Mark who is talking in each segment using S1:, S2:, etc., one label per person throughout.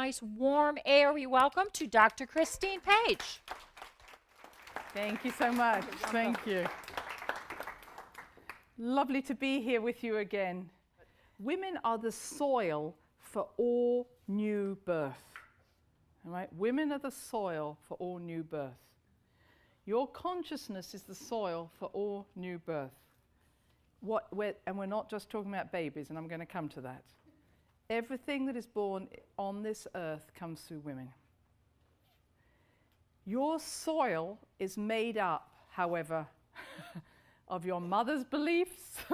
S1: nice, warm, airy welcome to Dr. Christine Page.
S2: Thank you so much. Thank you. Lovely to be here with you again. Women are the soil for all new birth. All right? Women are the soil for all new birth. Your consciousness is the soil for all new birth. And we're not just talking about babies, and I'm going to come to that. Everything that is born on this earth comes through women. Your soil is made up, however, of your mother's beliefs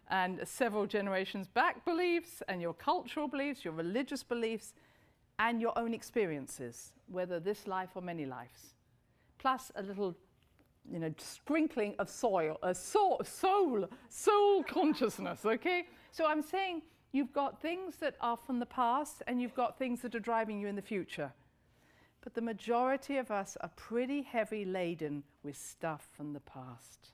S2: and several generations back beliefs and your cultural beliefs, your religious beliefs, and your own experiences, whether this life or many lives. Plus a little, sprinkling of soil, soul consciousness, okay? So I'm saying you've got things that are from the past and you've got things that are driving you in the future. But the majority of us are pretty heavy laden with stuff from the past.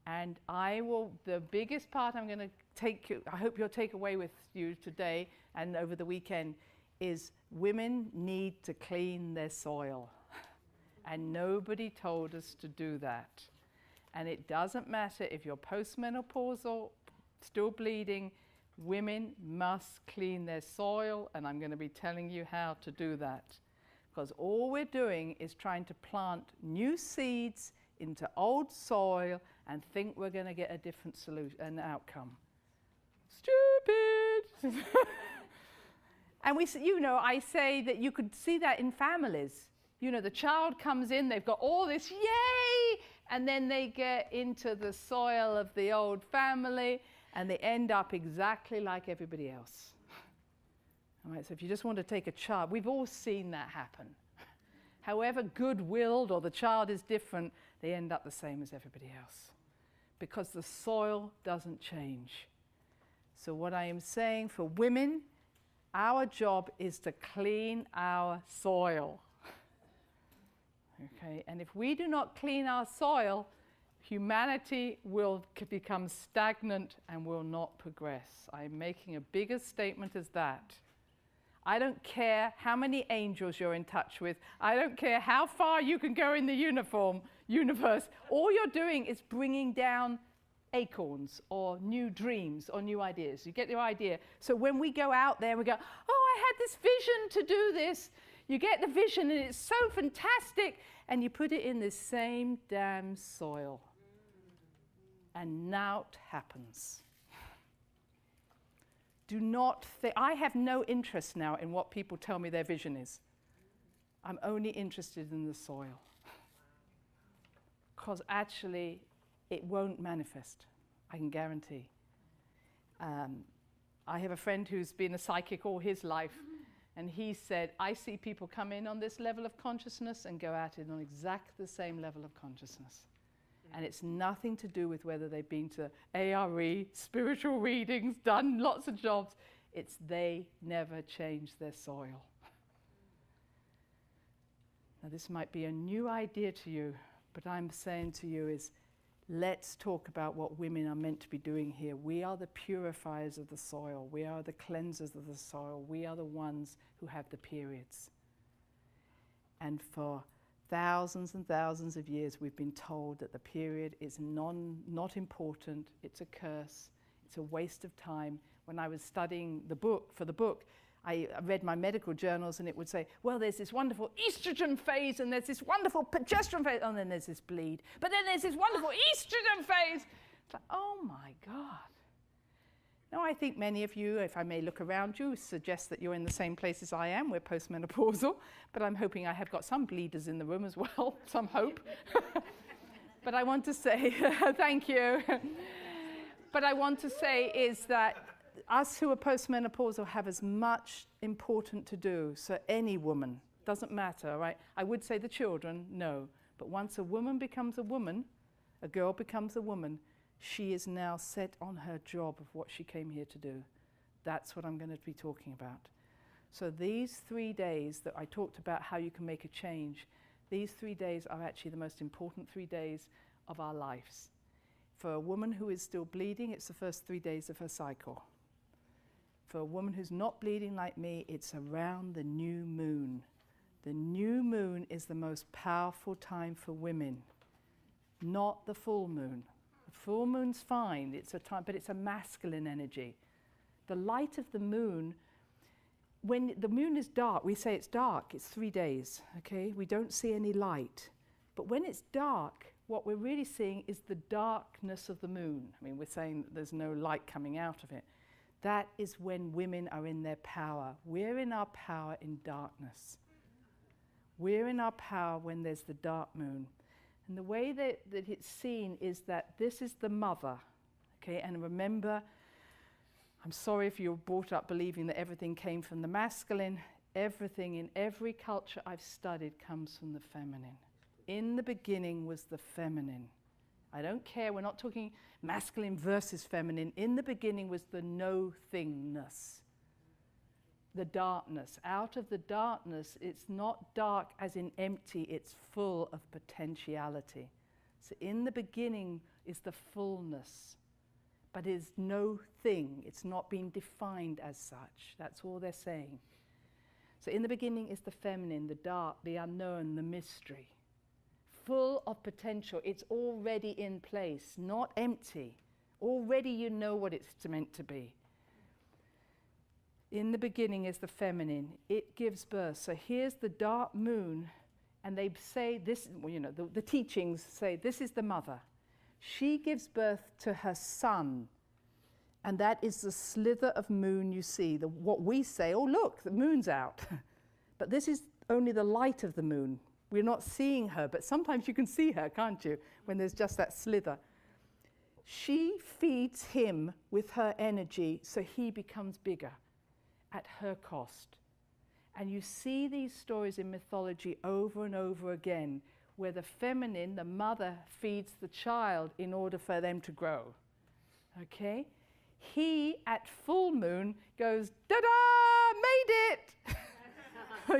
S2: And the biggest part I'm going to I hope you'll take away with you today and over the weekend, is women need to clean their soil. And nobody told us to do that. And it doesn't matter if you're postmenopausal, still bleeding, women must clean their soil, and I'm going to be telling you how to do that. Because all we're doing is trying to plant new seeds into old soil and think we're going to get a different solution, an outcome. Stupid! And I say that you could see that in families. The child comes in, they've got all this, yay! And then they get into the soil of the old family and they end up exactly like everybody else. All right, so if you just want to take a child, we've all seen that happen. However good-willed or the child is different, they end up the same as everybody else. Because the soil doesn't change. So what I am saying for women, our job is to clean our soil. Okay, and if we do not clean our soil, humanity will become stagnant and will not progress. I'm making a bigger statement as that. I don't care how many angels you're in touch with. I don't care how far you can go in the universe. All you're doing is bringing down acorns or new dreams or new ideas. You get your idea. So when we go out there, we go, oh, I had this vision to do this. You get the vision and it's so fantastic, and you put it in this same damn soil. And naught happens. Do not think, I have no interest now in what people tell me their vision is. I'm only interested in the soil. Because actually, it won't manifest, I can guarantee. I have a friend who's been a psychic all his life, and he said, I see people come in on this level of consciousness and go out on exactly the same level of consciousness. And it's nothing to do with whether they've been to A.R.E, spiritual readings, done lots of jobs. It's they never change their soil. Now this might be a new idea to you, but I'm saying to you is, let's talk about what women are meant to be doing here. We are the purifiers of the soil. We are the cleansers of the soil. We are the ones who have the periods. And for thousands and thousands of years, we've been told that the period is not important. It's a curse. It's a waste of time. When I was studying for the book, I read my medical journals, and it would say, well, there's this wonderful estrogen phase, and there's this wonderful progesterone phase, and then there's this bleed. But then there's this wonderful estrogen phase. It's like, oh my God. Now, I think many of you, if I may look around you, suggest that you're in the same place as I am. We're postmenopausal, but I'm hoping I have got some bleeders in the room as well, some hope. But I want to say, thank you. But I want to say is that us who are postmenopausal have as much important to do. So any woman, doesn't matter, right? I would say the children, no. But once a woman becomes a woman, a girl becomes a woman, she is now set on her job of what she came here to do. That's what I'm going to be talking about. So these 3 days that I talked about how you can make a change, these 3 days are actually the most important 3 days of our lives. For a woman who is still bleeding, it's the first 3 days of her cycle. For a woman who's not bleeding like me, it's around the new moon. The new moon is the most powerful time for women, not the full moon. The full moon's fine, it's a time, but it's a masculine energy. The light of the moon, when the moon is dark, we say it's dark, it's 3 days, okay? We don't see any light. But when it's dark, what we're really seeing is the darkness of the moon. I mean, we're saying that there's no light coming out of it. That is when women are in their power. We're in our power in darkness. We're in our power when there's the dark moon. And the way that it's seen is that this is the mother, okay? And remember, I'm sorry if you're brought up believing that everything came from the masculine. Everything in every culture I've studied comes from the feminine. In the beginning was the feminine. I don't care, we're not talking masculine versus feminine. In the beginning was the no-thingness, the darkness. Out of the darkness, it's not dark as in empty, it's full of potentiality. So in the beginning is the fullness, but is no thing. It's not being defined as such. That's all they're saying. So in the beginning is the feminine, the dark, the unknown, the mystery. Full of potential. It's already in place, not empty. Already you know what it's meant to be. In the beginning is the feminine. It gives birth. So here's the dark moon, and they say this, well, you know, the teachings say this is the mother. She gives birth to her son, and that is the slither of moon you see. What we say, oh look, the moon's out. But this is only the light of the moon. We're not seeing her, but sometimes you can see her, can't you, when there's just that slither. She feeds him with her energy so he becomes bigger at her cost. And you see these stories in mythology over and over again, where the feminine, the mother, feeds the child in order for them to grow. Okay? He, at full moon, goes, "Da-da! Made it!"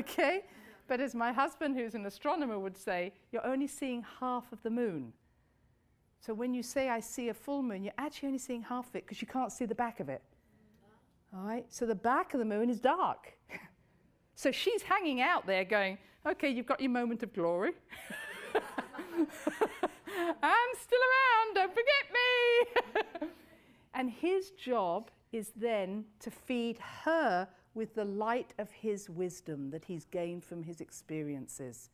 S2: Okay? But as my husband, who's an astronomer, would say, you're only seeing half of the moon. So when you say, I see a full moon, you're actually only seeing half of it because you can't see the back of it. All right? So the back of the moon is dark. So she's hanging out there going, okay, you've got your moment of glory. I'm still around, don't forget me. And his job is then to feed her with the light of his wisdom that he's gained from his experiences.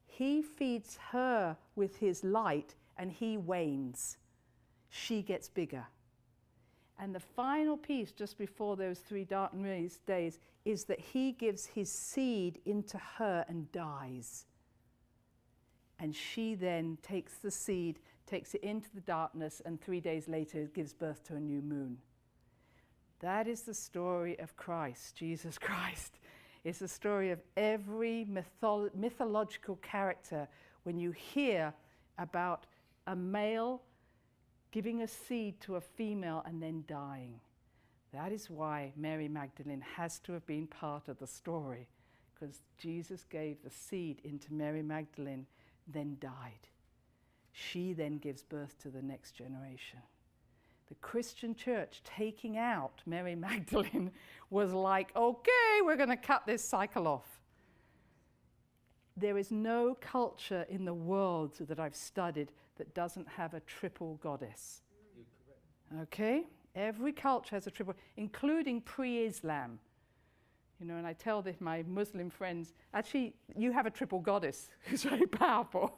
S2: He feeds her with his light and he wanes. She gets bigger. And the final piece, just before those 3 dark days, is that he gives his seed into her and dies. And she then takes the seed, takes it into the darkness, and 3 days later gives birth to a new moon. That is the story of Christ, Jesus Christ. It's the story of every mythological character when you hear about a male giving a seed to a female and then dying. That is why Mary Magdalene has to have been part of the story, because Jesus gave the seed into Mary Magdalene, then died. She then gives birth to the next generation. The Christian church taking out Mary Magdalene was like, okay, we're going to cut this cycle off. There is no culture in the world that I've studied that doesn't have a triple goddess. Okay? Every culture has a triple, including pre-Islam. You know, and I tell this my Muslim friends, actually, you have a triple goddess who's very powerful.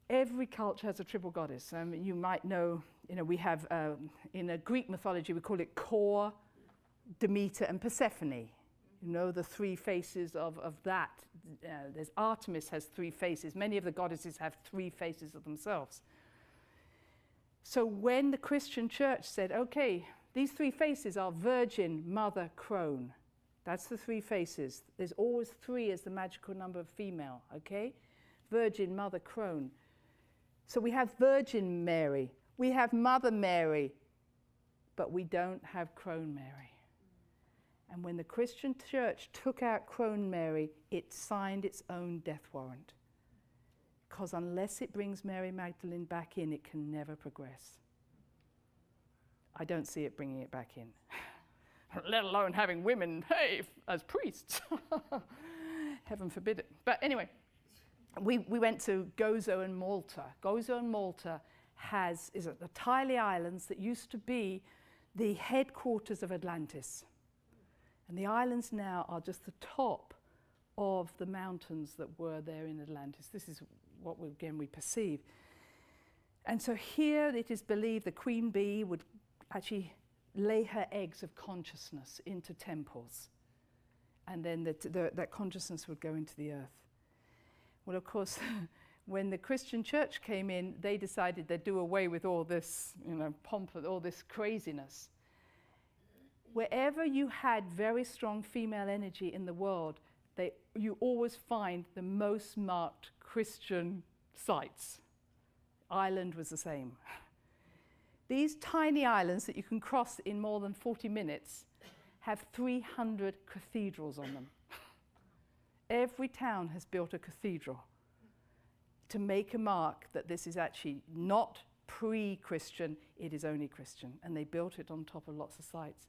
S2: Every culture has a triple goddess. You might know, we have, in a Greek mythology, we call it Kor, Demeter, and Persephone. You know, the 3 faces of that. There's Artemis has 3 faces. Many of the goddesses have 3 faces of themselves. So when the Christian church said, okay, these 3 faces are virgin, mother, crone. That's the 3 faces. There's always 3 as the magical number of female, okay? Virgin, mother, crone. So we have Virgin Mary, we have Mother Mary, but we don't have Crone Mary. And when the Christian church took out Crone Mary, it signed its own death warrant. Because unless it brings Mary Magdalene back in, it can never progress. I don't see it bringing it back in. let alone having women, hey, as priests. Heaven forbid it. But anyway, we went to Gozo and Malta. Gozo and Malta is at the tiny islands that used to be the headquarters of Atlantis. And the islands now are just the top of the mountains that were there in Atlantis. This is what we perceive. And so here it is believed the queen bee would actually lay her eggs of consciousness into temples. And then that consciousness would go into the earth. Well, of course, when the Christian church came in, they decided they'd do away with all this, pomp, all this craziness. Wherever you had very strong female energy in the world, you always find the most marked Christian sites. Ireland was the same. These tiny islands that you can cross in more than 40 minutes have 300 cathedrals on them. Every town has built a cathedral to make a mark that this is actually not pre-Christian, it is only Christian. And they built it on top of lots of sites.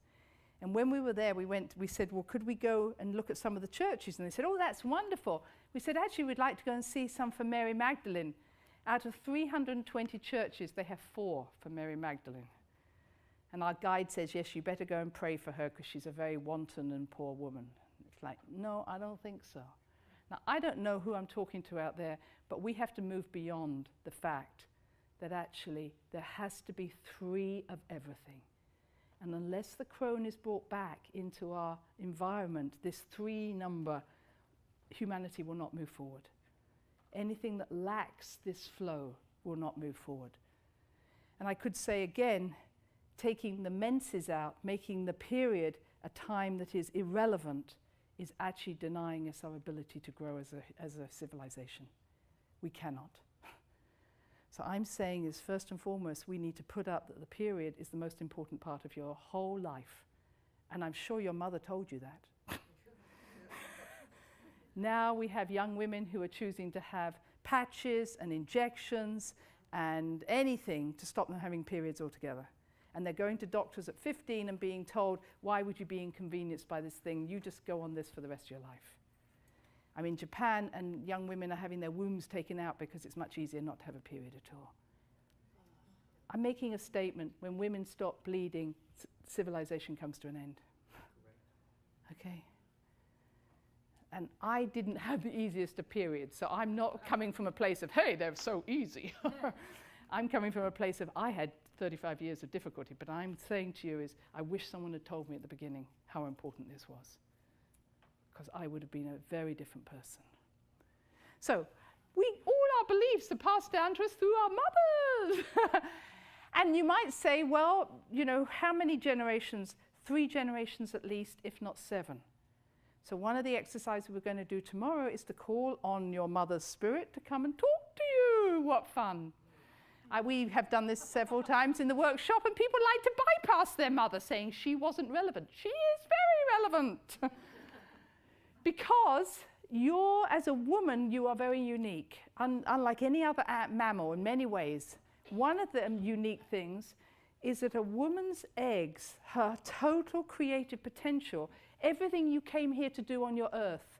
S2: And when we were there, we said, well, could we go and look at some of the churches? And they said, oh, that's wonderful. We said, actually, we'd like to go and see some for Mary Magdalene. Out of 320 churches, they have 4 for Mary Magdalene. And our guide says, yes, you better go and pray for her because she's a very wanton and poor woman. It's like, no, I don't think so. Now, I don't know who I'm talking to out there, but we have to move beyond the fact that actually there has to be 3 of everything. And unless the crone is brought back into our environment, this 3 number, humanity will not move forward. Anything that lacks this flow will not move forward. And I could say again, taking the menses out, making the period a time that is irrelevant, is actually denying us our ability to grow as a civilization. We cannot. So I'm saying is, first and foremost, we need to put up that the period is the most important part of your whole life. And I'm sure your mother told you that. Now we have young women who are choosing to have patches and injections and anything to stop them having periods altogether. And they're going to doctors at 15 and being told, why would you be inconvenienced by this thing? You just go on this for the rest of your life. I mean, Japan and young women are having their wombs taken out because it's much easier not to have a period at all. I'm making a statement. When women stop bleeding, civilization comes to an end. Okay? And I didn't have the easiest of periods, so I'm not coming from a place of, hey, they're so easy. I'm coming from a place of, I had 35 years of difficulty, but I'm saying to you is, I wish someone had told me at the beginning how important this was, because I would have been a very different person. So, all our beliefs are passed down to us through our mothers. And you might say, well, how many generations? 3 generations at least, if not 7. So one of the exercises we're going to do tomorrow is to call on your mother's spirit to come and talk to you. What fun. We have done this several times in the workshop, and people like to bypass their mother, saying she wasn't relevant. She is very relevant. Because as a woman, you are very unique. Unlike any other mammal in many ways. One of the unique things is that a woman's eggs, her total creative potential, everything you came here to do on your earth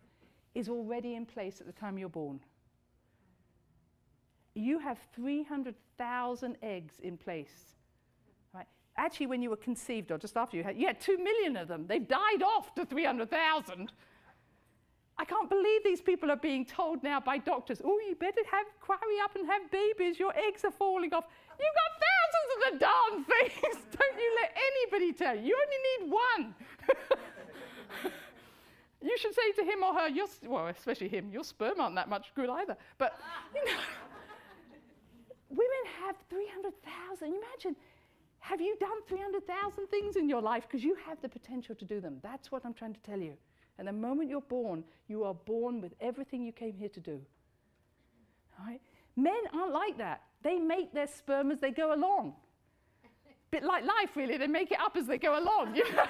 S2: is already in place at the time you're born. You have 300,000 eggs in place. Right? Actually, when you were conceived, or just after you had 2 million of them. They've died off to 300,000. I can't believe these people are being told now by doctors, oh, you better hurry up and have babies, your eggs are falling off. You've got thousands of the darn things. Don't you let anybody tell you. You only need one. You should say to him or her, well, especially him, your sperm aren't that much good either. But, women have 300,000. Imagine, have you done 300,000 things in your life? Because you have the potential to do them. That's what I'm trying to tell you. And the moment you're born, you are born with everything you came here to do. All right? Men aren't like that. They make their sperm as they go along. Bit like life, really. They make it up as they go along. You know?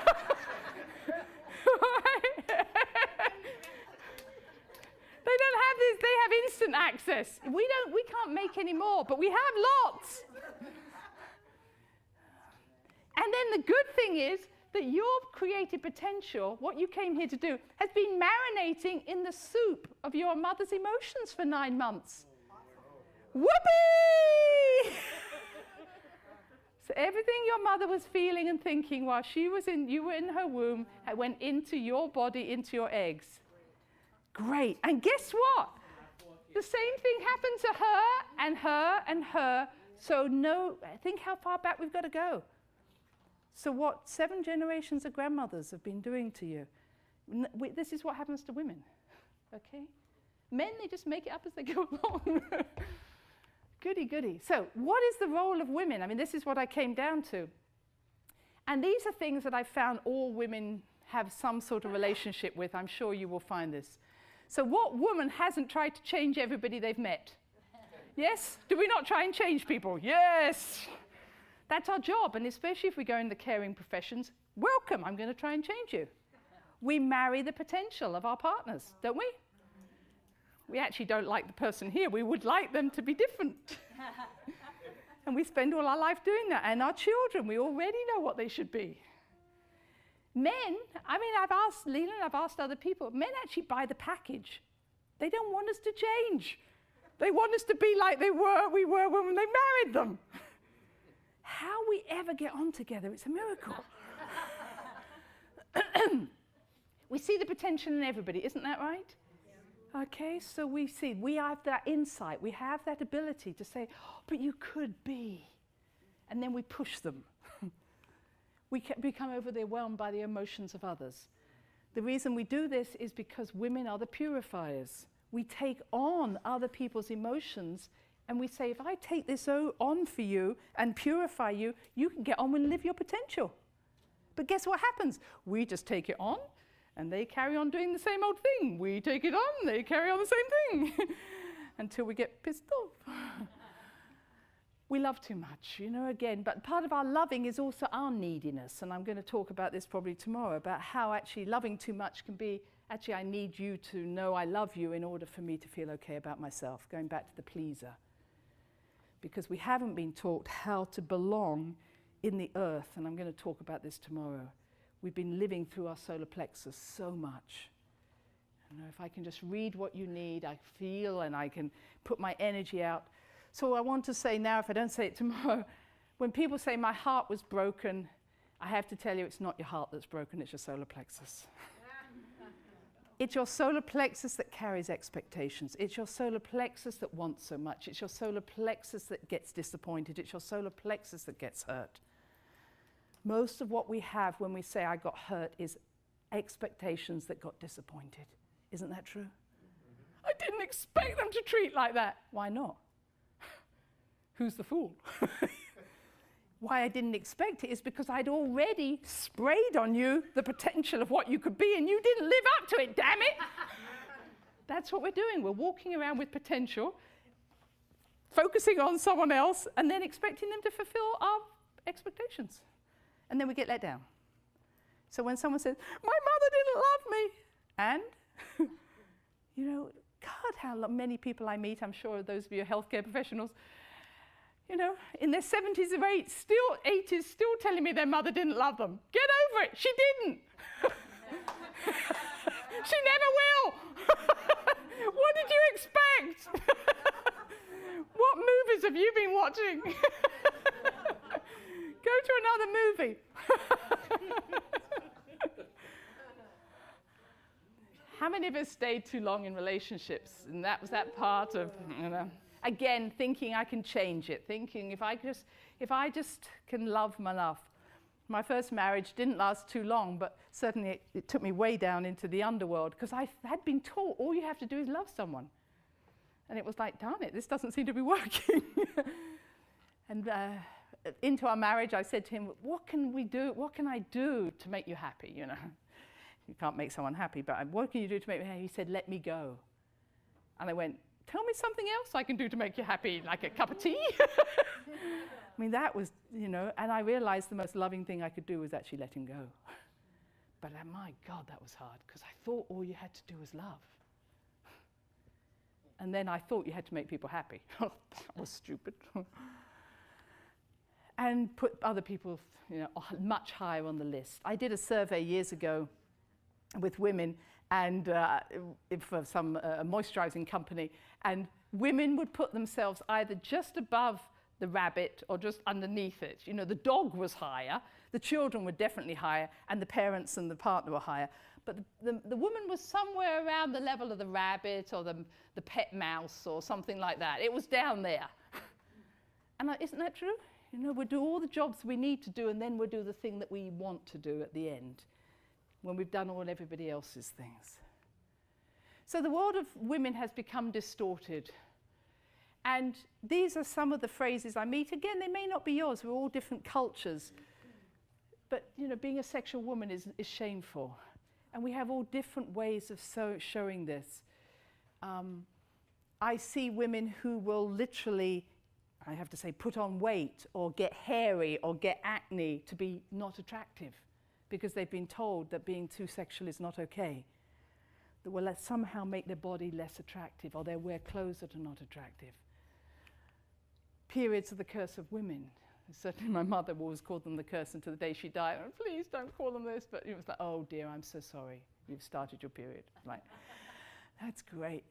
S2: They don't have this. They have instant access. We can't make any more, but we have lots. And then the good thing is that your creative potential, what you came here to do, has been marinating in the soup of your mother's emotions for 9 months. Whoopee! So everything your mother was feeling and thinking while you were in her womb, went into your body, into your eggs. Great. And guess what? The same thing happened to her and her and her. So think how far back we've got to go. So what 7 generations of grandmothers have been doing to you. This is what happens to women. Okay? Men, they just make it up as they go along. Goody, goody. So what is the role of women? I mean, this is what I came down to. And these are things that I found all women have some sort of relationship with. I'm sure you will find this. So what woman hasn't tried to change everybody they've met? Yes? Do we not try and change people? Yes! That's our job. And especially if we go in the caring professions, welcome, I'm going to try and change you. We marry the potential of our partners, don't we? We actually don't like the person here. We would like them to be different. And we spend all our life doing that. And our children, we already know what they should be. Men, I mean, I've asked Leland, I've asked other people, men actually buy the package. They don't want us to change. They want us to be like we were when they married them. How we ever get on together, it's a miracle. We see the potential in everybody, isn't that right? Okay, so we have that insight, we have that ability to say, oh, but you could be. And then we push them. We become overwhelmed by the emotions of others. The reason we do this is because women are the purifiers. We take on other people's emotions and we say, if I take this on for you and purify you, you can get on and live your potential. But guess what happens? We just take it on and they carry on doing the same old thing. We take it on, they carry on the same thing until we get pissed off. We love too much, again. But part of our loving is also our neediness. And I'm going to talk about this probably tomorrow, about how actually loving too much can be, actually I need you to know I love you in order for me to feel okay about myself, going back to the pleaser. Because we haven't been taught how to belong in the earth. And I'm going to talk about this tomorrow. We've been living through our solar plexus so much. If I can just read what you need, I feel and I can put my energy out. So I want to say now, if I don't say it tomorrow, when people say my heart was broken, I have to tell you it's not your heart that's broken, it's your solar plexus. It's your solar plexus that carries expectations. It's your solar plexus that wants so much. It's your solar plexus that gets disappointed. It's your solar plexus that gets hurt. Most of what we have when we say I got hurt is expectations that got disappointed. Isn't that true? I didn't expect them to treat like that. Why not? Who's the fool? Why I didn't expect it is because I'd already sprayed on you the potential of what you could be, and you didn't live up to it, damn it! That's what we're doing. We're walking around with potential, focusing on someone else, and then expecting them to fulfill our expectations. And then we get let down. So when someone says, my mother didn't love me, and, God, how many people I meet, I'm sure those of you healthcare professionals, in their 70s or 80s, still telling me their mother didn't love them. Get over it. She didn't. She never will. What did you expect? What movies have you been watching? Go to another movie. How many of us stayed too long in relationships? And that was that part of, again, thinking I can change it, thinking if I just can love enough. My first marriage didn't last too long, but certainly it took me way down into the underworld because I had been taught all you have to do is love someone. And it was like, darn it, this doesn't seem to be working. And into our marriage, I said to him, what can we do? What can I do to make you happy? You can't make someone happy, but what can you do to make me happy? He said, let me go. And I went, tell me something else I can do to make you happy, like a cup of tea. I mean, that was, and I realized the most loving thing I could do was actually let him go. But my God, that was hard, because I thought all you had to do was love. And then I thought you had to make people happy. That was stupid. and put other people, much higher on the list. I did a survey years ago with women and for some moisturizing company, and women would put themselves either just above the rabbit or just underneath it. The dog was higher, the children were definitely higher, and the parents and the partner were higher. But the woman was somewhere around the level of the rabbit or the pet mouse or something like that. It was down there. And isn't that true? We'll do all the jobs we need to do, and then we'll do the thing that we want to do at the end, when we've done all everybody else's things. So the world of women has become distorted. And these are some of the phrases I meet. Again, they may not be yours. We're all different cultures. But, being a sexual woman is shameful. And we have all different ways of showing this. I see women who will literally, I have to say, put on weight or get hairy or get acne to be not attractive because they've been told that being too sexual is not okay. That will somehow make their body less attractive, or they wear clothes that are not attractive. Periods are the curse of women. Certainly my mother always called them the curse until the day she died. Oh, please don't call them this. But it was like, oh dear, I'm so sorry. You've started your period. Like, that's great.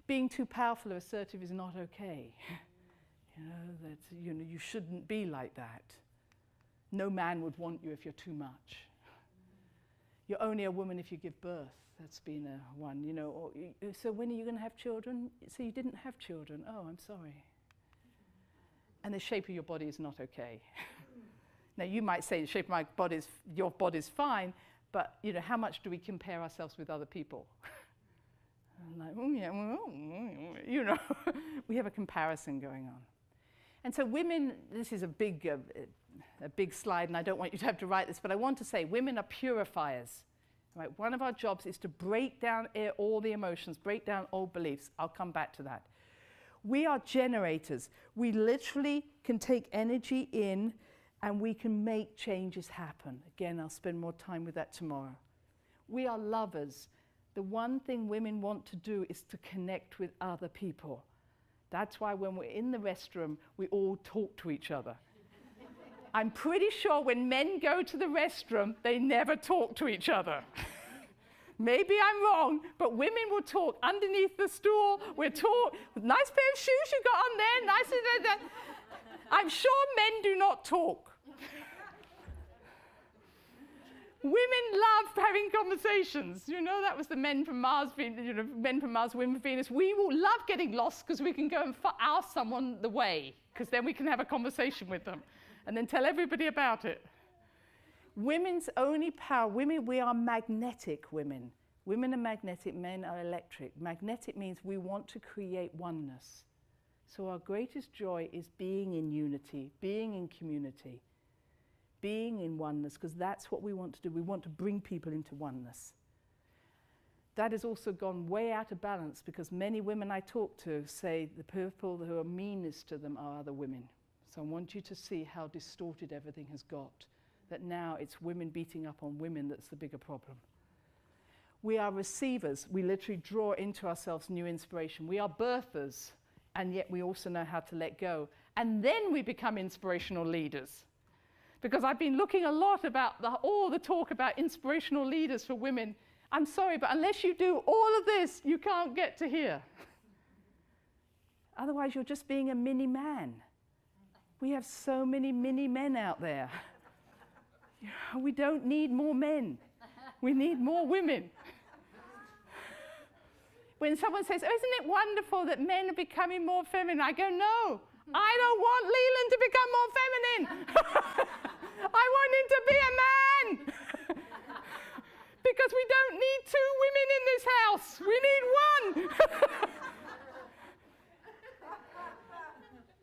S2: Being too powerful or assertive is not okay. You shouldn't be like that. No man would want you if you're too much. You're only a woman if you give birth. That's been a one, so when are you going to have children? So you didn't have children. Oh, I'm sorry. And the shape of your body is not okay. Now, you might say the shape of your body's fine, but, how much do we compare ourselves with other people? I'm like, oh, yeah, well, we have a comparison going on. And so women, this is a big slide, and I don't want you to have to write this, but I want to say women are purifiers. Right? One of our jobs is to break down all the emotions, break down old beliefs. I'll come back to that. We are generators. We literally can take energy in and we can make changes happen. Again, I'll spend more time with that tomorrow. We are lovers. The one thing women want to do is to connect with other people. That's why when we're in the restroom, we all talk to each other. I'm pretty sure when men go to the restroom, they never talk to each other. Maybe I'm wrong, but women will talk underneath the stool. We'll talk, nice pair of shoes you got on there, nice. I'm sure men do not talk. Women love having conversations. That was the men from Mars, men from Mars, women from Venus. We will love getting lost because we can go and ask someone the way, because then we can have a conversation with them and then tell everybody about it. Women's only power, we are magnetic women. Women are magnetic, men are electric. Magnetic means we want to create oneness. So our greatest joy is being in unity, being in community, being in oneness, because that's what we want to do. We want to bring people into oneness. That has also gone way out of balance because many women I talk to say the people who are meanest to them are other women. So I want you to see how distorted everything has got. That now it's women beating up on women that's the bigger problem. We are receivers. We literally draw into ourselves new inspiration. We are birthers, and yet we also know how to let go. And then we become inspirational leaders. Because I've been looking a lot about all the talk about inspirational leaders for women. I'm sorry, but unless you do all of this, you can't get to here. Otherwise, you're just being a mini man. We have so many mini men out there. We don't need more men. We need more women. When someone says, oh, isn't it wonderful that men are becoming more feminine? I go, no, I don't want Leland to become more feminine. I want him to be a man. Because we don't need two women in this house. We need one.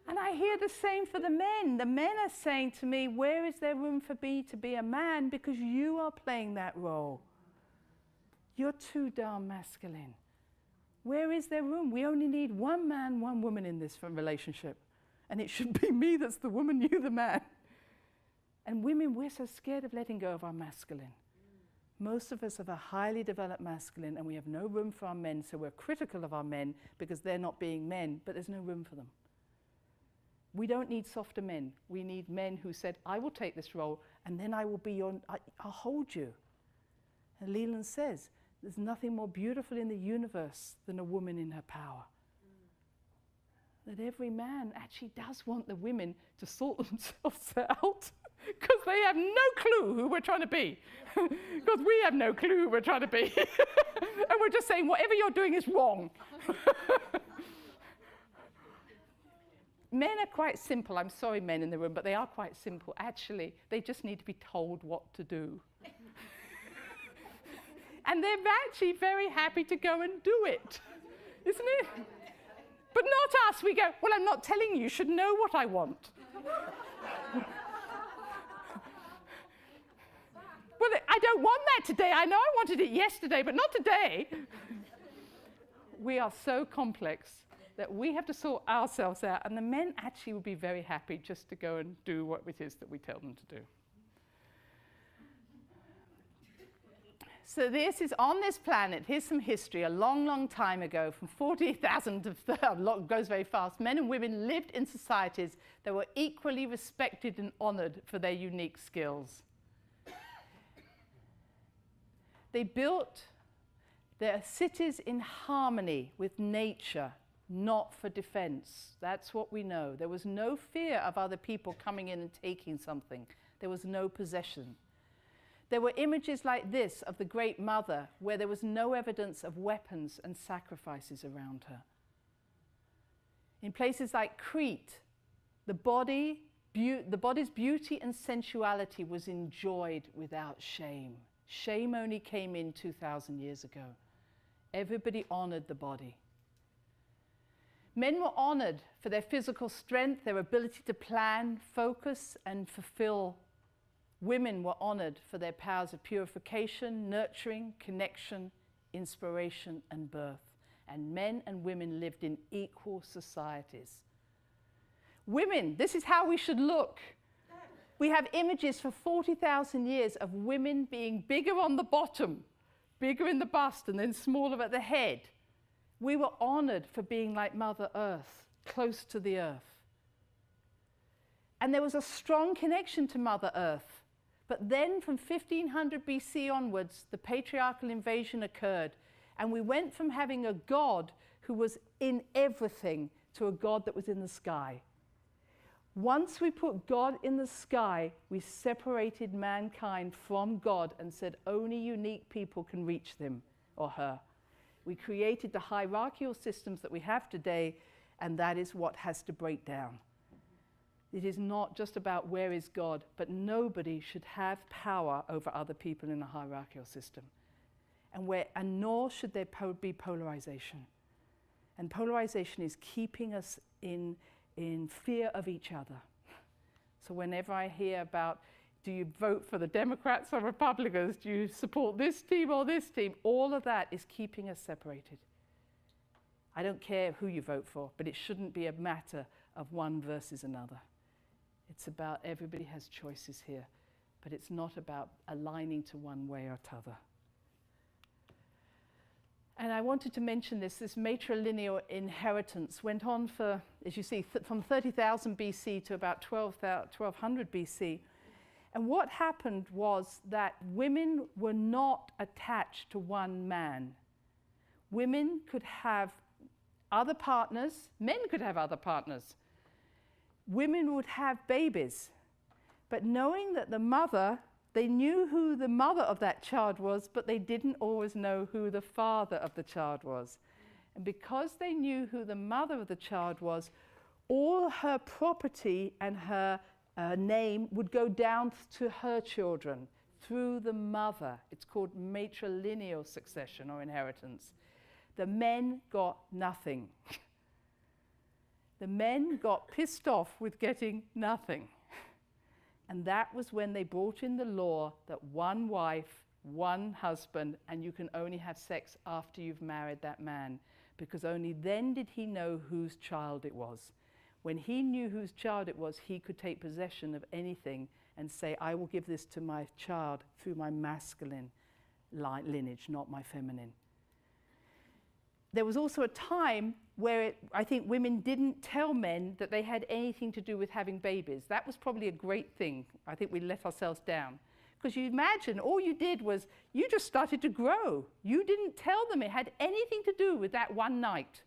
S2: And I hear the same for the men. The men are saying to me, where is there room for me to be a man? Because you are playing that role. You're too darn masculine. Where is there room? We only need one man, one woman in this relationship. And it should be me that's the woman, you the man. And women, we're so scared of letting go of our masculine. Most of us have a highly developed masculine, and we have no room for our men, so we're critical of our men because they're not being men, but there's no room for them. We don't need softer men. We need men who said, I will take this role, and then I will be I'll hold you. And Leland says, there's nothing more beautiful in the universe than a woman in her power. That every man actually does want the women to sort themselves out, because they have no clue who we're trying to be. Because we have no clue who we're trying to be. And we're just saying, whatever you're doing is wrong. Men are quite simple. I'm sorry, men in the room, but they are quite simple. Actually, they just need to be told what to do. And they're actually very happy to go and do it, isn't it? But not us. We go, well, I'm not telling you. You should know what I want. Well, I don't want that today. I know I wanted it yesterday, but not today. We are so complex that we have to sort ourselves out, and the men actually would be very happy just to go and do what it is that we tell them to do. So this is on this planet. Here's some history. A long, long time ago, from 40,000 to goes very fast, men and women lived in societies that were equally respected and honored for their unique skills. They built their cities in harmony with nature, not for defense. That's what we know. There was no fear of other people coming in and taking something. There was no possession. There were images like this of the Great Mother, where there was no evidence of weapons and sacrifices around her. In places like Crete, the body's beauty and sensuality was enjoyed without shame. Shame only came in 2,000 years ago. Everybody honored the body. Men were honored for their physical strength, their ability to plan, focus, and fulfill. Women were honored for their powers of purification, nurturing, connection, inspiration, and birth. And men and women lived in equal societies. Women, this is how we should look. We have images for 40,000 years of women being bigger on the bottom, bigger in the bust, and then smaller at the head. We were honored for being like Mother Earth, close to the earth. And there was a strong connection to Mother Earth. But then from 1500 BC onwards, the patriarchal invasion occurred. And we went from having a God who was in everything to a God that was in the sky. Once we put God in the sky, we separated mankind from God and said only unique people can reach them or her. We created the hierarchical systems that we have today, and that is what has to break down. It is not just about where is God, but nobody should have power over other people in a hierarchical system. And nor should there be polarization. And polarization is keeping us in fear of each other. So whenever I hear about, do you vote for the Democrats or Republicans? Do you support this team or this team? All of that is keeping us separated. I don't care who you vote for, but it shouldn't be a matter of one versus another. It's about everybody has choices here, but it's not about aligning to one way or t'other. And I wanted to mention this matrilineal inheritance went on for, as you see, from 30,000 BC to about 1200 BC. And what happened was that women were not attached to one man. Women could have other partners, men could have other partners. Women would have babies, but knowing that the mother, they knew who the mother of that child was, but they didn't always know who the father of the child was. And because they knew who the mother of the child was, all her property and her name would go down to her children through the mother. It's called matrilineal succession or inheritance. The men got nothing. The men got pissed off with getting nothing. And that was when they brought in the law that one wife, one husband, and you can only have sex after you've married that man, because only then did he know whose child it was. When he knew whose child it was, he could take possession of anything and say, I will give this to my child through my masculine lineage, not my feminine. There was also a time where I think women didn't tell men that they had anything to do with having babies. That was probably a great thing. I think we let ourselves down. Because you imagine, all you did was, you just started to grow. You didn't tell them it had anything to do with that one night.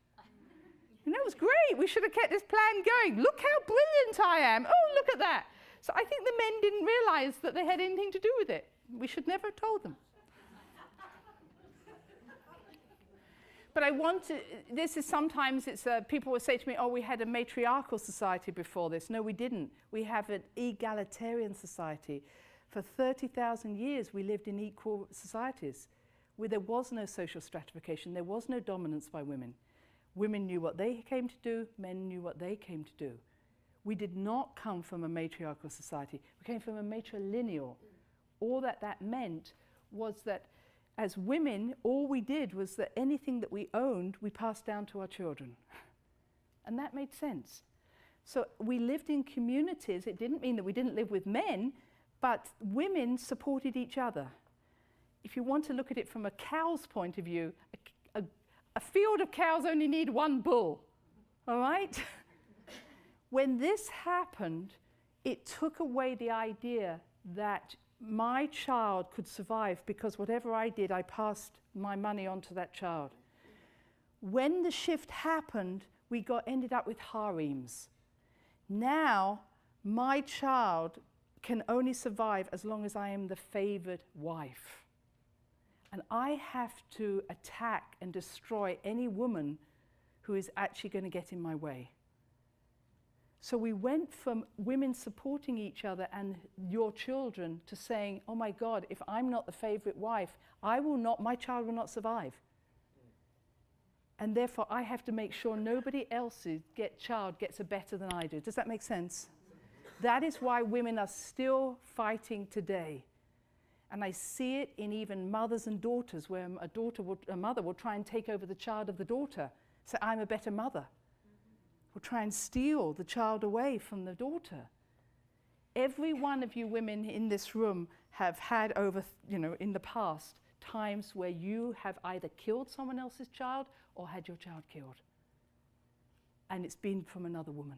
S2: And that was great. We should have kept this plan going. Look how brilliant I am. Oh, look at that. So I think the men didn't realize that they had anything to do with it. We should never have told them. But I want to, this is sometimes, people will say to me, oh, we had a matriarchal society before this. No, we didn't. We have an egalitarian society. For 30,000 years, we lived in equal societies where there was no social stratification. There was no dominance by women. Women knew what they came to do. Men knew what they came to do. We did not come from a matriarchal society. We came from a matrilineal. All that meant was that as women, all we did was that anything that we owned, we passed down to our children. And that made sense. So we lived in communities. It didn't mean that we didn't live with men, but women supported each other. If you want to look at it from a cow's point of view, a field of cows only need one bull, all right? When this happened, it took away the idea that my child could survive because whatever I did, I passed my money on to that child. When the shift happened, we ended up with harems. Now, my child can only survive as long as I am the favored wife. And I have to attack and destroy any woman who is actually going to get in my way. So we went from women supporting each other and your children to saying, oh my God, if I'm not the favorite wife, my child will not survive. And therefore I have to make sure nobody else's child gets a better than I do. Does that make sense? That is why women are still fighting today. And I see it in even mothers and daughters, where a mother will try and take over the child of the daughter. Say, I'm a better mother. Will try and steal the child away from the daughter. Every one of you women in this room have had in the past, times where you have either killed someone else's child or had your child killed. And it's been from another woman.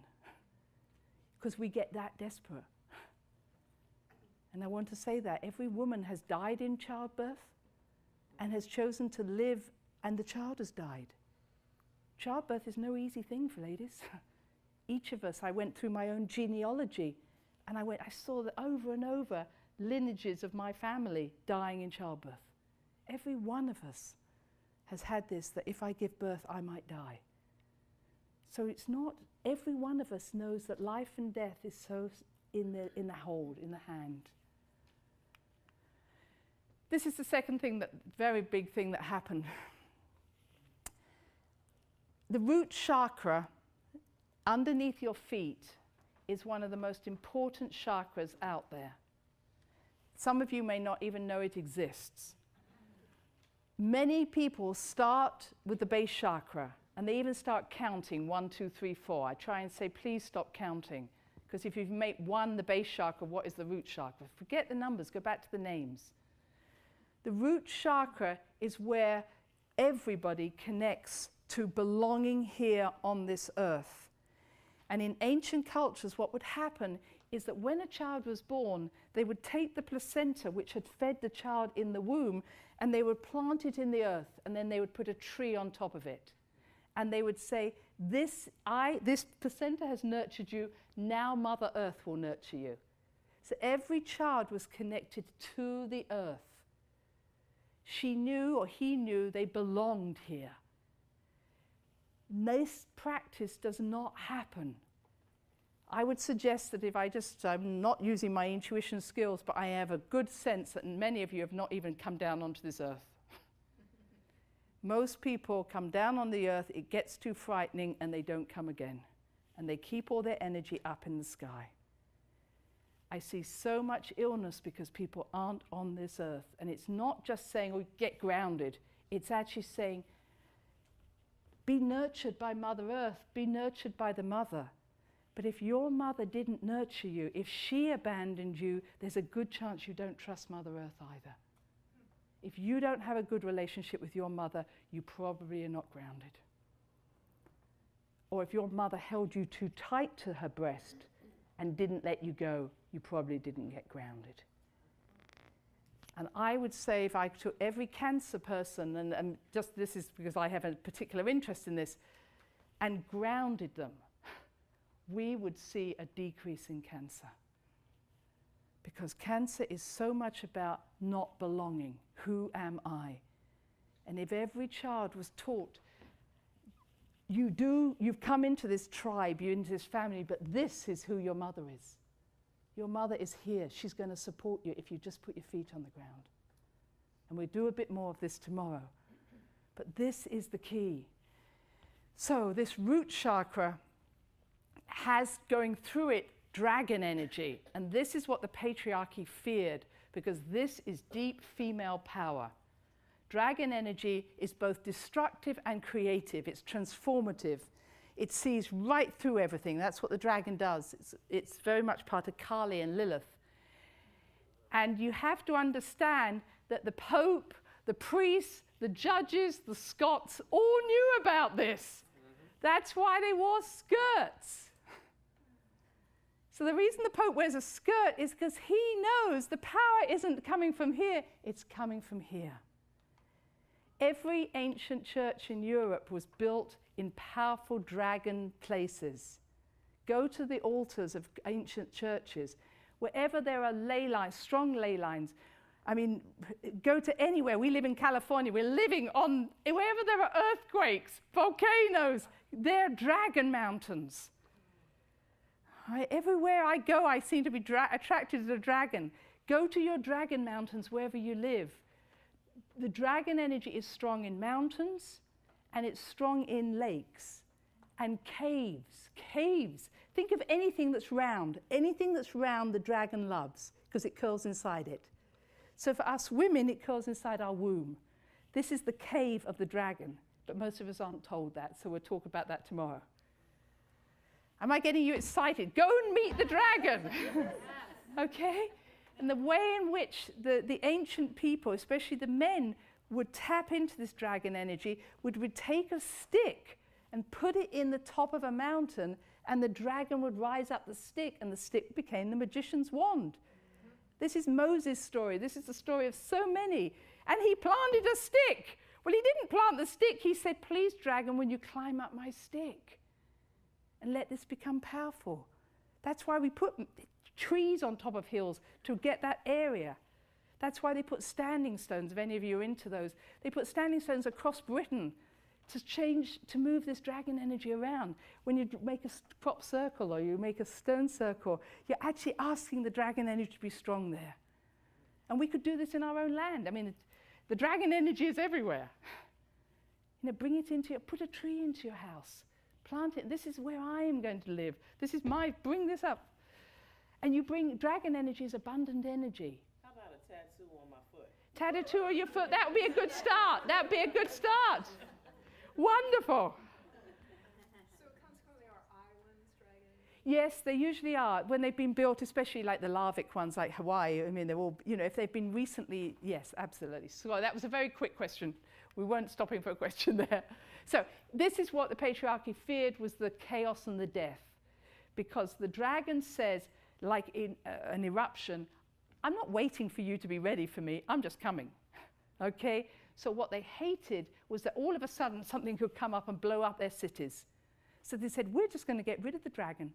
S2: Because we get that desperate. And I want to say that every woman has died in childbirth and has chosen to live, and the child has died. Childbirth is no easy thing for ladies. Each of us, I went through my own genealogy, and I saw that over and over lineages of my family dying in childbirth. Every one of us has had this, that if I give birth, I might die. So it's not, every one of us knows that life and death is so in the hold, in the hand. This is the second thing, very big thing that happened. The root chakra underneath your feet is one of the most important chakras out there. Some of you may not even know it exists. Many people start with the base chakra, and they even start counting 1, 2, 3, 4. I try and say, please stop counting, because if you've made 1 the base chakra, what is the root chakra? Forget the numbers, go back to the names. The root chakra is where everybody connects to belonging here on this earth. And in ancient cultures, what would happen is that when a child was born, they would take the placenta, which had fed the child in the womb, and they would plant it in the earth, and then they would put a tree on top of it. And they would say, this placenta has nurtured you, now Mother Earth will nurture you. So every child was connected to the earth. She knew, or he knew, they belonged here. This practice does not happen. I would suggest that if I'm not using my intuition skills, but I have a good sense that many of you have not even come down onto this earth. Most people come down on the earth, it gets too frightening, and they don't come again. And they keep all their energy up in the sky. I see so much illness because people aren't on this earth. And it's not just saying, oh, get grounded. It's actually saying, be nurtured by Mother Earth, be nurtured by the mother. But if your mother didn't nurture you, if she abandoned you, there's a good chance you don't trust Mother Earth either. If you don't have a good relationship with your mother, you probably are not grounded. or if your mother held you too tight to her breast and didn't let you go, you probably didn't get grounded. And I would say if I took every cancer person, and just this is because I have a particular interest in this, and grounded them, we would see a decrease in cancer. Because cancer is so much about not belonging. Who am I? And if every child was taught, you've come into this tribe, you're into this family, but this is who your mother is. Your mother is here. She's going to support you if you just put your feet on the ground. And we'll do a bit more of this tomorrow. But this is the key. So this root chakra has going through it dragon energy. And this is what the patriarchy feared, because this is deep female power. Dragon energy is both destructive and creative. It's transformative. It sees right through everything. That's what the dragon does. It's very much part of Kali and Lilith. And you have to understand that the Pope, the priests, the judges, the Scots all knew about this. That's why they wore skirts. So the reason the Pope wears a skirt is because he knows the power isn't coming from here, it's coming from here. Every ancient church in Europe was built in powerful dragon places. Go to the altars of ancient churches. Wherever there are ley lines, strong ley lines, I mean, go to anywhere. We live in California. We're living on, wherever there are earthquakes, volcanoes, they're dragon mountains. Right? Everywhere I go, I seem to be attracted to the dragon. Go to your dragon mountains wherever you live. The dragon energy is strong in mountains, and it's strong in lakes and caves. Caves. Think of anything that's round. Anything that's round, the dragon loves, because it curls inside it. So for us women, it curls inside our womb. This is the cave of the dragon, but most of us aren't told that, so we'll talk about that tomorrow. Am I getting you excited? Go and meet the dragon. Okay? And the way in which the ancient people, especially the men, would tap into this dragon energy would take a stick and put it in the top of a mountain, and the dragon would rise up the stick, and the stick became the magician's wand. This is Moses' story. This is the story of so many. And he planted a stick. Well, he didn't plant the stick. He said, please, dragon, when you climb up my stick, and let this become powerful. That's why we put trees on top of hills to get that area. That's why they put standing stones, if any of you are into those. They put standing stones across Britain to move this dragon energy around. When you make a crop circle or you make a stone circle, you're actually asking the dragon energy to be strong there. And we could do this in our own land. I mean, the dragon energy is everywhere. You know, bring it into put a tree into your house. Plant it. This is where I am going to live. Bring this up. And you bring, dragon energy is abundant energy.
S3: How about a tattoo on my foot?
S2: Tattoo on your foot, that would be a good start. That would be a good start. Wonderful.
S4: So consequently, are islands dragons?
S2: Yes, they usually are. When they've been built, especially like the larvic ones like Hawaii, I mean, they're all, you know, if they've been recently, yes, absolutely. So that was a very quick question. We weren't stopping for a question there. So this is what the patriarchy feared, was the chaos and the death. Because the dragon says, like in an eruption, I'm not waiting for you to be ready for me, I'm just coming. Okay? So what they hated was that all of a sudden something could come up and blow up their cities. So they said, we're just going to get rid of the dragon.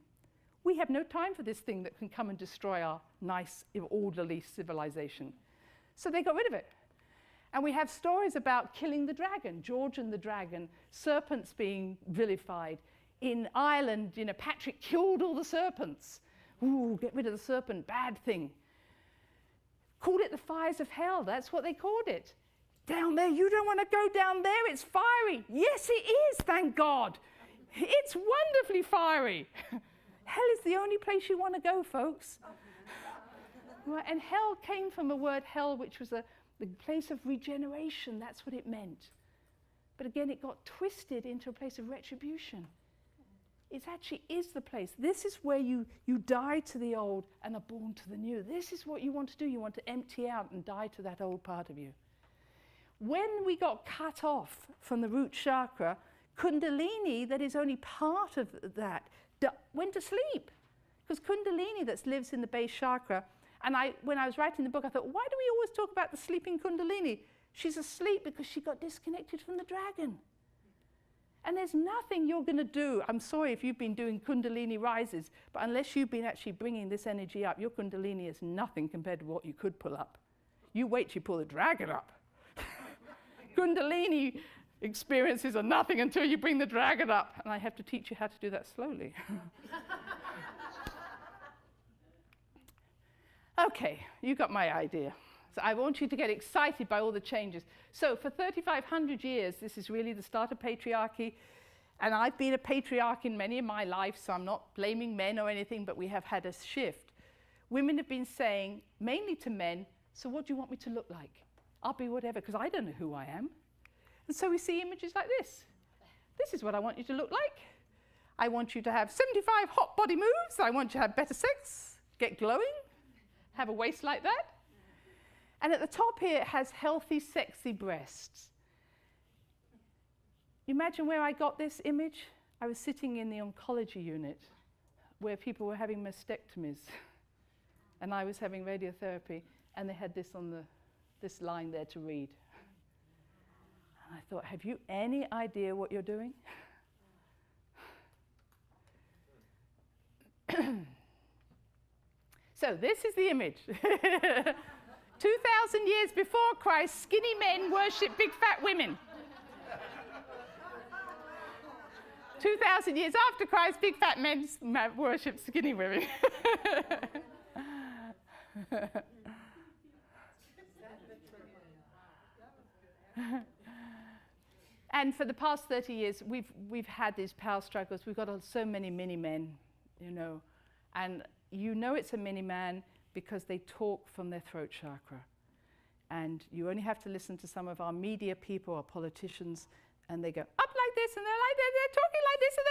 S2: We have no time for this thing that can come and destroy our nice, orderly civilization. So they got rid of it. And we have stories about killing the dragon, George and the dragon, serpents being vilified. In Ireland, you know, Patrick killed all the serpents. Ooh, get rid of the serpent, bad thing. Called it the fires of hell, that's what they called it. Down there, you don't want to go down there, it's fiery. Yes, it is, thank God. It's wonderfully fiery. Hell is the only place you want to go, folks. Right, and hell came from the word hell, which was the place of regeneration, that's what it meant. But again, it got twisted into a place of retribution. It actually is the place. This is where you die to the old and are born to the new. This is what you want to do. You want to empty out and die to that old part of you. When we got cut off from the root chakra, Kundalini, that is only part of that, went to sleep. Because Kundalini that lives in the base chakra, and when I was writing the book, I thought, why do we always talk about the sleeping Kundalini? She's asleep because she got disconnected from the dragon. And there's nothing you're going to do. I'm sorry if you've been doing Kundalini rises, but unless you've been actually bringing this energy up, your Kundalini is nothing compared to what you could pull up. You wait till you pull the dragon up. Kundalini experiences are nothing until you bring the dragon up. And I have to teach you how to do that slowly. Okay, you got my idea. So I want you to get excited by all the changes. So for 3,500 years, this is really the start of patriarchy. And I've been a patriarch in many of my life, so I'm not blaming men or anything, but we have had a shift. Women have been saying, mainly to men, so what do you want me to look like? I'll be whatever, because I don't know who I am. And so we see images like this. This is what I want you to look like. I want you to have 75 hot body moves. I want you to have better sex, get glowing, have a waist like that. And at the top here, it has healthy, sexy breasts. Imagine where I got this image. I was sitting in the oncology unit where people were having mastectomies. And I was having radiotherapy, and they had this on this line there to read. And I thought, have you any idea what you're doing? So this is the image. 2,000 years before Christ, skinny men worship big fat women. 2,000 years after Christ, big fat men worship skinny women. And for the past 30 years, we've had these power struggles. We've got so many mini-men, you know. And you know it's a mini-man because they talk from their throat chakra. And you only have to listen to some of our media people or politicians, and they go up like this, and they're like, they're talking like this, and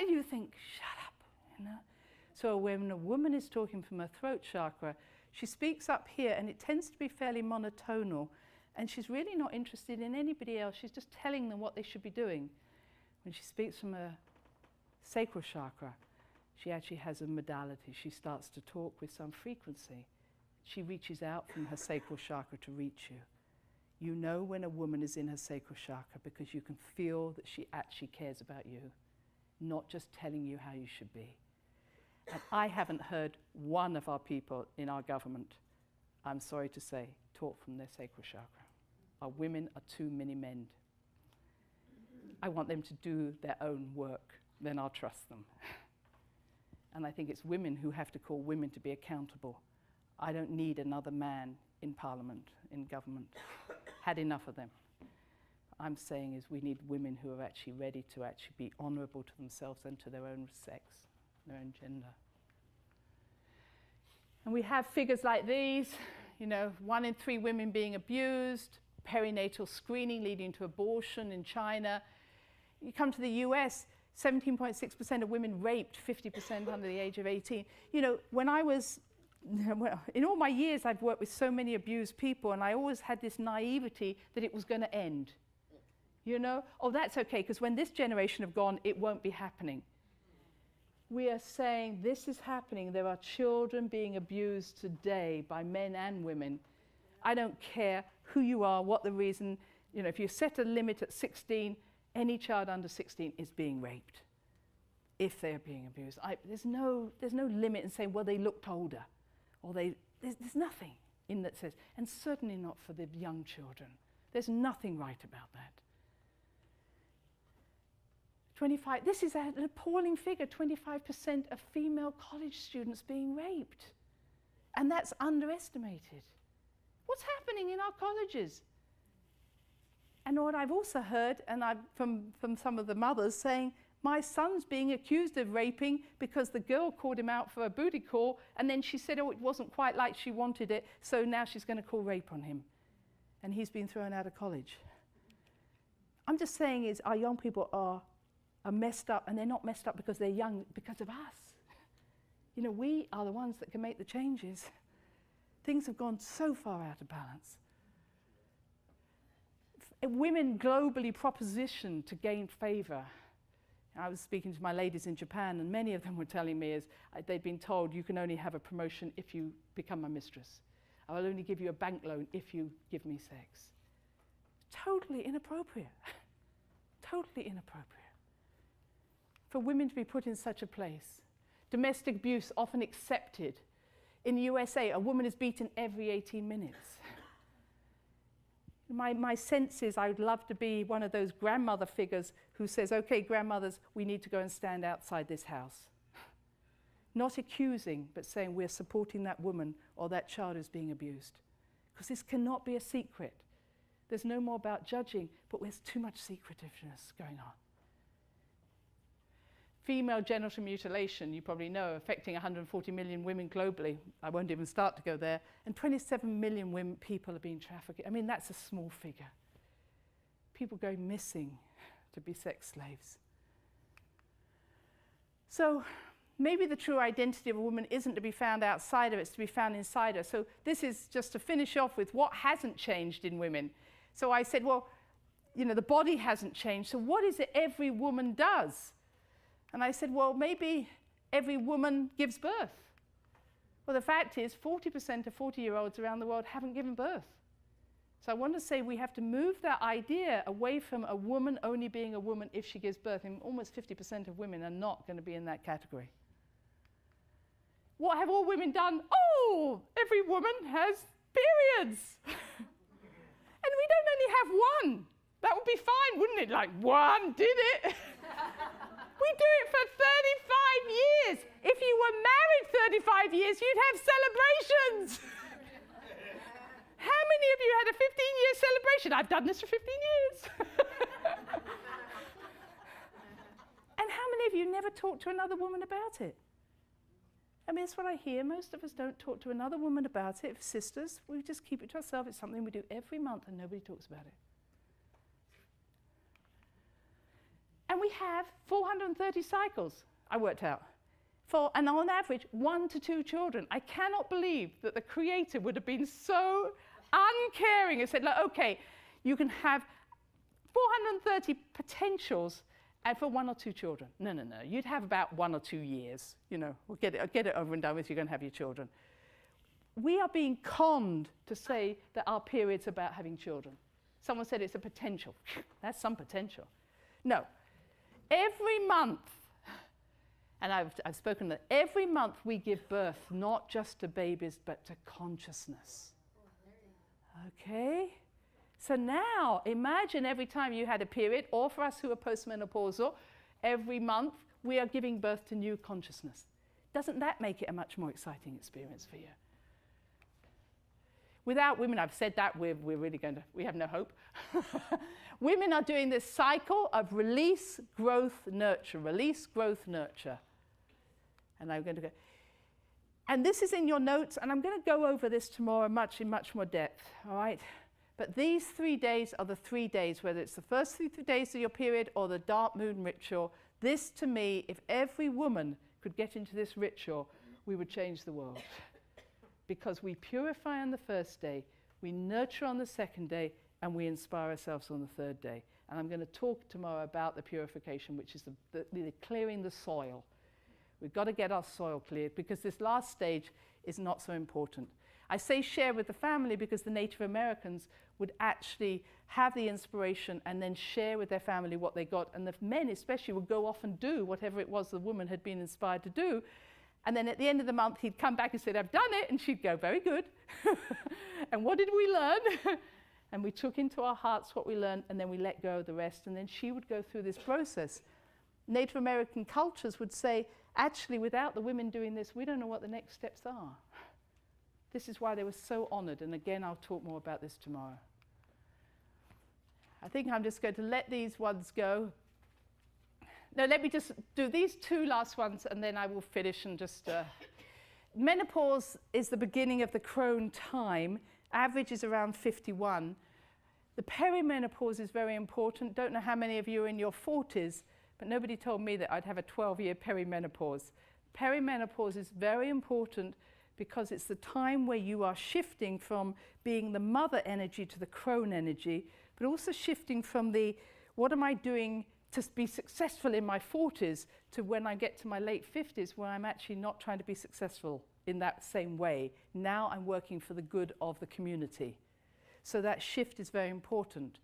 S2: and you think, shut up, you know. So when a woman is talking from her throat chakra, she speaks up here, and it tends to be fairly monotonal, and she's really not interested in anybody else. She's just telling them what they should be doing. When she speaks from her sacral chakra, she actually has a modality. She starts to talk with some frequency. She reaches out from her sacral chakra to reach you. You know when a woman is in her sacral chakra because you can feel that she actually cares about you, not just telling you how you should be. And I haven't heard one of our people in our government, I'm sorry to say, talk from their sacral chakra. Our women are too mini-men. I want them to do their own work, then I'll trust them. And I think it's women who have to call women to be accountable. I don't need another man in parliament, in government. Had enough of them. I'm saying is we need women who are actually ready to actually be honorable to themselves and to their own sex, their own gender. And we have figures like these, you know, 1 in 3 women being abused, perinatal screening leading to abortion in China. You come to the US, 17.6% of women raped, 50% under the age of 18. You know, when I was, well, in all my years, I've worked with so many abused people, and I always had this naivety that it was going to end. You know, oh, that's okay, because when this generation have gone, it won't be happening. We are saying this is happening. There are children being abused today by men and women. I don't care who you are, what the reason. You know, if you set a limit at 16, any child under 16 is being raped if they are being abused. There's no limit in saying, well, they looked older, or there's nothing in that says, and certainly not for the young children. There's nothing right about that. 25, this is an appalling figure, 25% of female college students being raped. And that's underestimated. What's happening in our colleges? And what I've also heard, and from some of the mothers saying, my son's being accused of raping because the girl called him out for a booty call, and then she said, oh, it wasn't quite like she wanted it, so now she's going to call rape on him. And he's been thrown out of college. I'm just saying is our young people are messed up, and they're not messed up because they're young, because of us. You know, we are the ones that can make the changes. Things have gone so far out of balance. women globally propositioned to gain favor. I was speaking to my ladies in Japan, and many of them were telling me they'd been told you can only have a promotion if you become my mistress. I will only give you a bank loan if you give me sex. Totally inappropriate. Totally inappropriate. For women to be put in such a place. Domestic abuse often accepted. In the USA, a woman is beaten every 18 minutes. My sense is I would love to be one of those grandmother figures who says, okay, grandmothers, we need to go and stand outside this house. Not accusing, but saying we're supporting that woman or that child who's being abused. Because this cannot be a secret. There's no more about judging, but there's too much secretiveness going on. Female genital mutilation, you probably know, affecting 140 million women globally. I won't even start to go there. And 27 million people are being trafficked. I mean, that's a small figure. People going missing to be sex slaves. So maybe the true identity of a woman isn't to be found outside her, it's to be found inside her. So this is just to finish off with what hasn't changed in women. So I said, well, you know, the body hasn't changed. So what is it every woman does? And I said, well, maybe every woman gives birth. Well, the fact is 40% of 40-year-olds around the world haven't given birth. So I want to say we have to move that idea away from a woman only being a woman if she gives birth. And almost 50% of women are not going to be in that category. What have all women done? Oh, every woman has periods. And we don't only have one. That would be fine, wouldn't it? Like, one did it. We do it for 35 years. If you were married 35 years, you'd have celebrations. How many of you had a 15-year celebration? I've done this for 15 years. And how many of you never talked to another woman about it? I mean, that's what I hear. Most of us don't talk to another woman about it. Sisters, we just keep it to ourselves. It's something we do every month and nobody talks about it. And we have 430 cycles, I worked out, and on average, 1 to 2 children. I cannot believe that the Creator would have been so uncaring and said, like, okay, you can have 430 potentials and for 1 or 2 children. No, no, no. You'd have about 1 or 2 years. You know, we'll get it over and done with. You're going to have your children. We are being conned to say that our period's about having children. Someone said it's a potential. That's some potential. No. Every month, and I've spoken that every month we give birth, not just to babies, but to consciousness. Okay? So now, imagine every time you had a period, or for us who are postmenopausal, every month we are giving birth to new consciousness. Doesn't that make it a much more exciting experience for you? Without women, I've said that, we have no hope. Women are doing this cycle of release, growth, nurture. Release, growth, nurture. And I'm going to go. And this is in your notes, and I'm going to go over this tomorrow in much more depth, all right? But these 3 days are the 3 days, whether it's the first 3 days of your period or the dark moon ritual. This, to me, if every woman could get into this ritual, we would change the world. Because we purify on the first day, we nurture on the second day, and we inspire ourselves on the third day. And I'm going to talk tomorrow about the purification, which is the clearing the soil. We've got to get our soil cleared, because this last stage is not so important. I say share with the family because the Native Americans would actually have the inspiration and then share with their family what they got. And the men especially would go off and do whatever it was the woman had been inspired to do. And then at the end of the month, he'd come back and said, I've done it. And she'd go, very good. And what did we learn? And we took into our hearts what we learned, and then we let go of the rest. And then she would go through this process. Native American cultures would say, actually, without the women doing this, we don't know what the next steps are. This is why they were so honored. And again, I'll talk more about this tomorrow. I think I'm just going to let these ones go. No, let me just do these 2 last ones, and then I will finish and just... Menopause is the beginning of the crone time. Average is around 51. The perimenopause is very important. Don't know how many of you are in your 40s, but nobody told me that I'd have a 12-year perimenopause. Perimenopause is very important because it's the time where you are shifting from being the mother energy to the crone energy, but also shifting from the what am I doing to be successful in my 40s to when I get to my late 50s where I'm actually not trying to be successful in that same way. Now I'm working for the good of the community. So that shift is very important.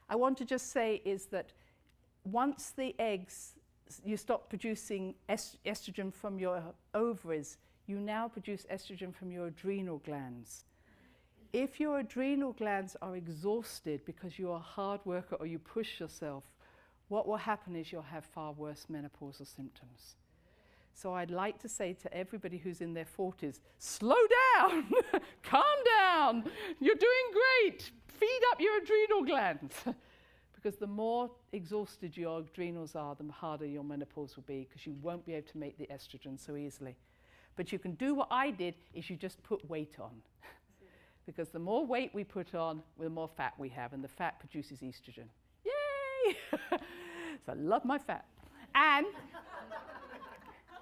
S2: I want to just say is that once the eggs, you stop producing estrogen from your ovaries, you now produce estrogen from your adrenal glands. If your adrenal glands are exhausted because you're a hard worker or you push yourself, what will happen is you'll have far worse menopausal symptoms. So I'd like to say to everybody who's in their 40s, slow down, calm down, you're doing great, feed up your adrenal glands. Because the more exhausted your adrenals are, the harder your menopause will be, because you won't be able to make the estrogen so easily. But you can do what I did, is you just put weight on. Because the more weight we put on, the more fat we have, and the fat produces estrogen. Yay! So I love my fat.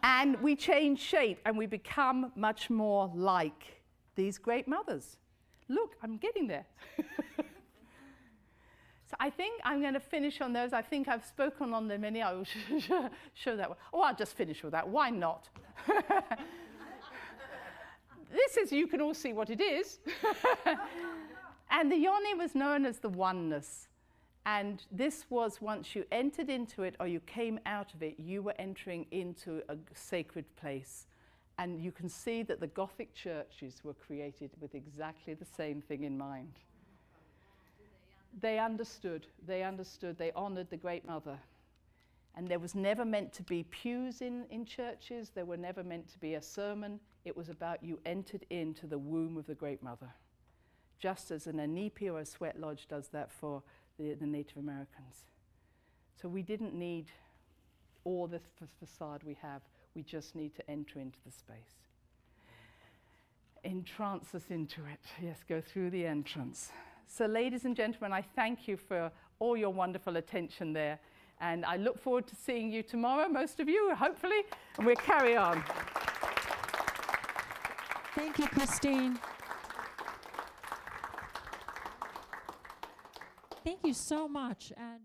S2: And we change shape, and we become much more like these great mothers. Look, I'm getting there. So I think I'm going to finish on those. I think I've spoken on them many. I will show that one. Oh, I'll just finish with that. Why not? This is, you can all see what it is. And the yoni was known as the oneness. And this was, once you entered into it or you came out of it, you were entering into a sacred place. And you can see that the Gothic churches were created with exactly the same thing in mind. They understood, they honored the Great Mother. And there was never meant to be pews in churches, there were never meant to be a sermon. It was about you entered into the womb of the Great Mother. Just as an anipi or a sweat lodge does that for the Native Americans. So we didn't need all the facade we have, we just need to enter into the space. Entrance us into it, yes, go through the entrance. So ladies and gentlemen, I thank you for all your wonderful attention there. And I look forward to seeing you tomorrow, most of you, hopefully, and we'll carry on.
S1: Thank you, Christine. Thank you so much. And